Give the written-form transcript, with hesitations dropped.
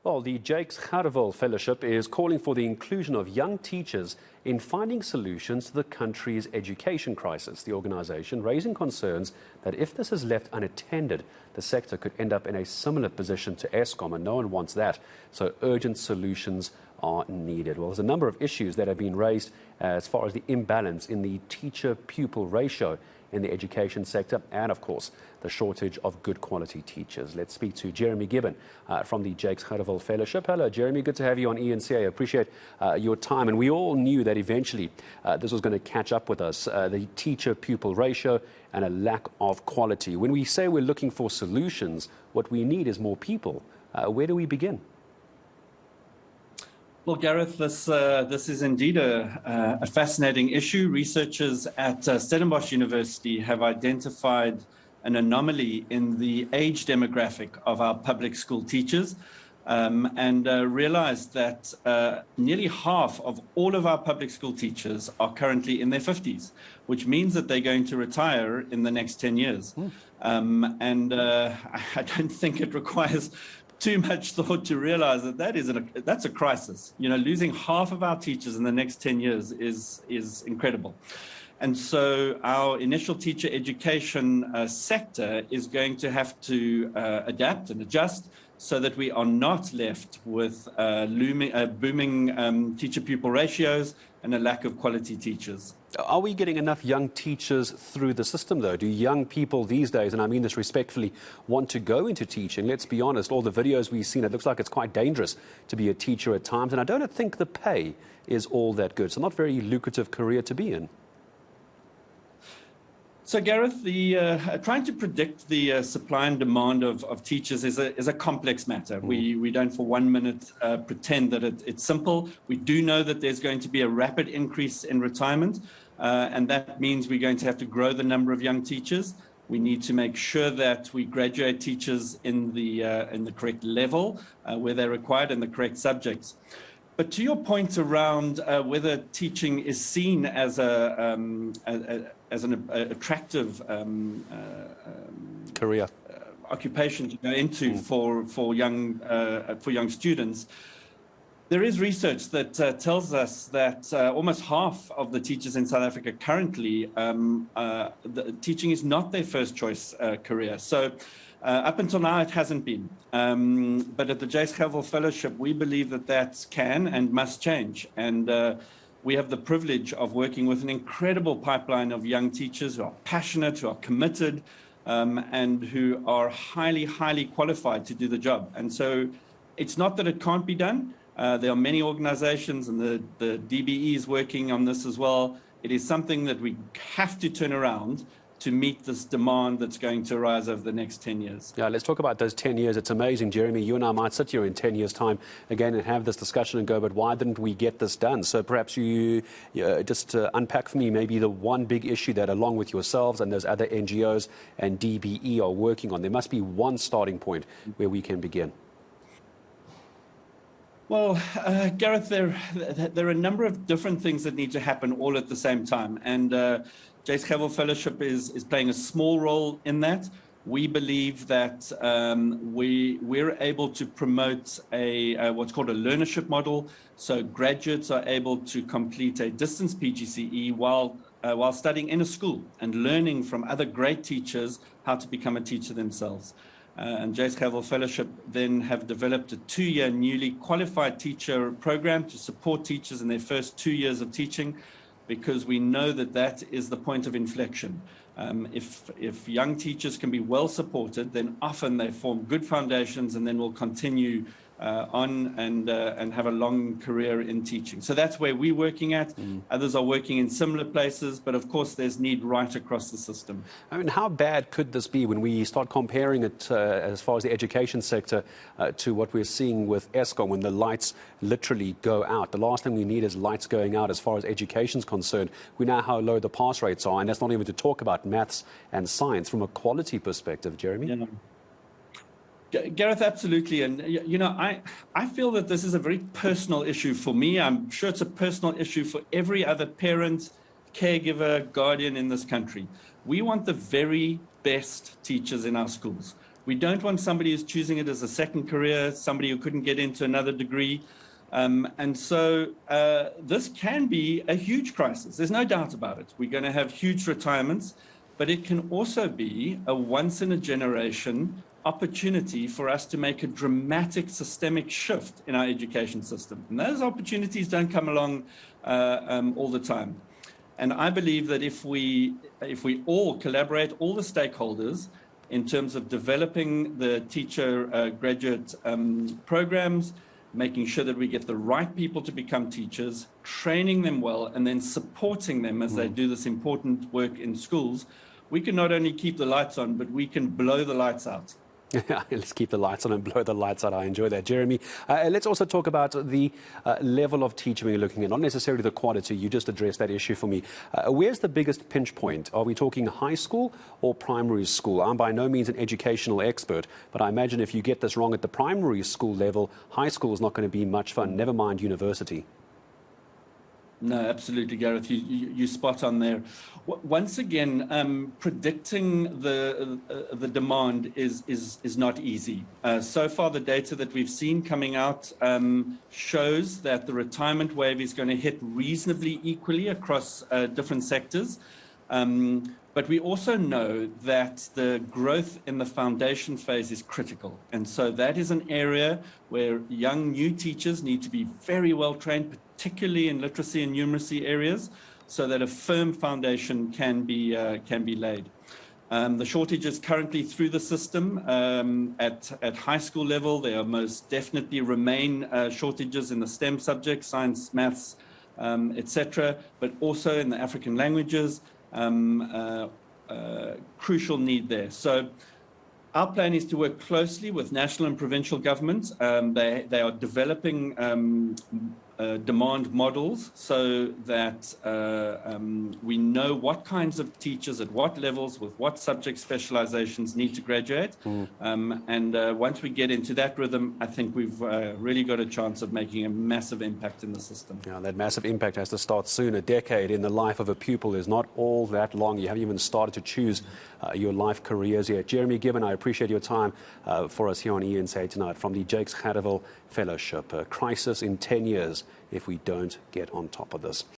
Well, the Jakes Garwel Fellowship is calling for the inclusion of young teachers in finding solutions to the country's education crisis. The organisation raising concerns that if this is left unattended, the sector could end up in a similar position to Eskom, and no one wants that. So urgent solutions are needed. Well, there's a number of issues that have been raised as far as the imbalance in the teacher-pupil ratio in the education sector, and of course the shortage of good quality teachers. Let's speak to Jeremy Gibbon from the Jakes Gerwel Fellowship. Hello Jeremy, good to have you on eNCA. I appreciate your time, and we all knew that eventually this was going to catch up with us, the teacher-pupil ratio and a lack of quality. When we say we're looking for solutions, what we need is more people. Where do we begin? Well, Gareth, this is indeed a fascinating issue. Researchers at Stellenbosch University have identified an anomaly in the age demographic of our public school teachers and realized that nearly half of all of our public school teachers are currently in their 50s, which means that they're going to retire in the next 10 years. I don't think it requires too much thought to realize that that's a crisis. You know, losing half of our teachers in the next 10 years is incredible. And so our initial teacher education sector is going to have to adapt and adjust so that we are not left with booming teacher-pupil ratios and a lack of quality teachers. Are we getting enough young teachers through the system, though? Do young people these days, and I mean this respectfully, want to go into teaching? Let's be honest, all the videos we've seen, it looks like it's quite dangerous to be a teacher at times, and I don't think the pay is all that good. So not a very lucrative career to be in. So, Gareth, trying to predict the supply and demand of teachers is a complex matter. We don't for 1 minute pretend that it's simple. We do know that there's going to be a rapid increase in retirement, and that means we're going to have to grow the number of young teachers. We need to make sure that we graduate teachers in the correct level where they're required in the correct subjects. But to your point around whether teaching is seen as an attractive career occupation to go into for young students, there is research that tells us that almost half of the teachers in South Africa currently, teaching is not their first choice career. So up until now, it hasn't been. But at the Jakes Gerwel Fellowship, we believe that can and must change. And we have the privilege of working with an incredible pipeline of young teachers who are passionate, who are committed, and who are highly, highly qualified to do the job. And so it's not that it can't be done. There are many organizations, and the DBE is working on this as well. It is something that we have to turn around to meet this demand that's going to arise over the next 10 years. Yeah, let's talk about those 10 years. It's amazing, Jeremy. You and I might sit here in 10 years' time again and have this discussion and go, but why didn't we get this done? So perhaps you just unpack for me maybe the one big issue that, along with yourselves and those other NGOs and DBE, are working on. There must be one starting point where we can begin. Well, Gareth, there are a number of different things that need to happen all at the same time. And Jakes Gerwel Fellowship is playing a small role in that. We believe that we're able to promote what's called a learnership model. So graduates are able to complete a distance PGCE while studying in a school and learning from other great teachers how to become a teacher themselves. And Jakes Gerwel Fellowship then have developed a 2-year newly qualified teacher program to support teachers in their first 2 years of teaching, because we know that is the point of inflection. If young teachers can be well supported, then often they form good foundations and then will continue on and have a long career in teaching. So that's where we're working at. Others are working in similar places, but of course there's need right across the system. I mean, how bad could this be when we start comparing it as far as the education sector to what we're seeing with Eskom, when the lights literally go out? The last thing we need is lights going out as far as education is concerned. We know how low the pass rates are, and that's not even to talk about maths and science from a quality perspective, Jeremy. Yeah. Gareth, absolutely. And, you know, I feel that this is a very personal issue for me. I'm sure it's a personal issue for every other parent, caregiver, guardian in this country. We want the very best teachers in our schools. We don't want somebody who's choosing it as a second career, somebody who couldn't get into another degree. And so this can be a huge crisis. There's no doubt about it. We're going to have huge retirements, but it can also be a once-in-a-generation opportunity for us to make a dramatic systemic shift in our education system. And those opportunities don't come along all the time. And I believe that if we all collaborate, all the stakeholders, in terms of developing the teacher graduate programs, making sure that we get the right people to become teachers, training them well, and then supporting them as they do this important work in schools, we can not only keep the lights on, but we can blow the lights out. Let's keep the lights on and blow the lights out. I enjoy that, Jeremy. Let's also talk about the level of teaching we're looking at, not necessarily the quality. You just addressed that issue for me. Where's the biggest pinch point? Are we talking high school or primary school? I'm by no means an educational expert, but I imagine if you get this wrong at the primary school level, high school is not going to be much fun, never mind university. No, absolutely, Gareth. You spot on there. Once again, predicting the demand is not easy. So far, the data that we've seen coming out shows that the retirement wave is going to hit reasonably equally across different sectors. But we also know that the growth in the foundation phase is critical. And so that is an area where young new teachers need to be very well trained, particularly in literacy and numeracy areas, so that a firm foundation can be laid. The shortage is currently through the system at high school level. There most definitely remain shortages in the STEM subjects, science, maths, etc., but also in the African languages. Crucial need there. So our plan is to work closely with national and provincial governments. They are developing demand models so that we know what kinds of teachers at what levels with what subject specializations need to graduate. And once we get into that rhythm, I think we've really got a chance of making a massive impact in the system. Yeah, that massive impact has to start soon. A decade in the life of a pupil is not all that long. You haven't even started to choose your life careers yet. Jeremy Gibbon, I appreciate your time for us here on eNCA tonight from the Jakes Gerwel Fellowship. A crisis in 10 years if we don't get on top of this.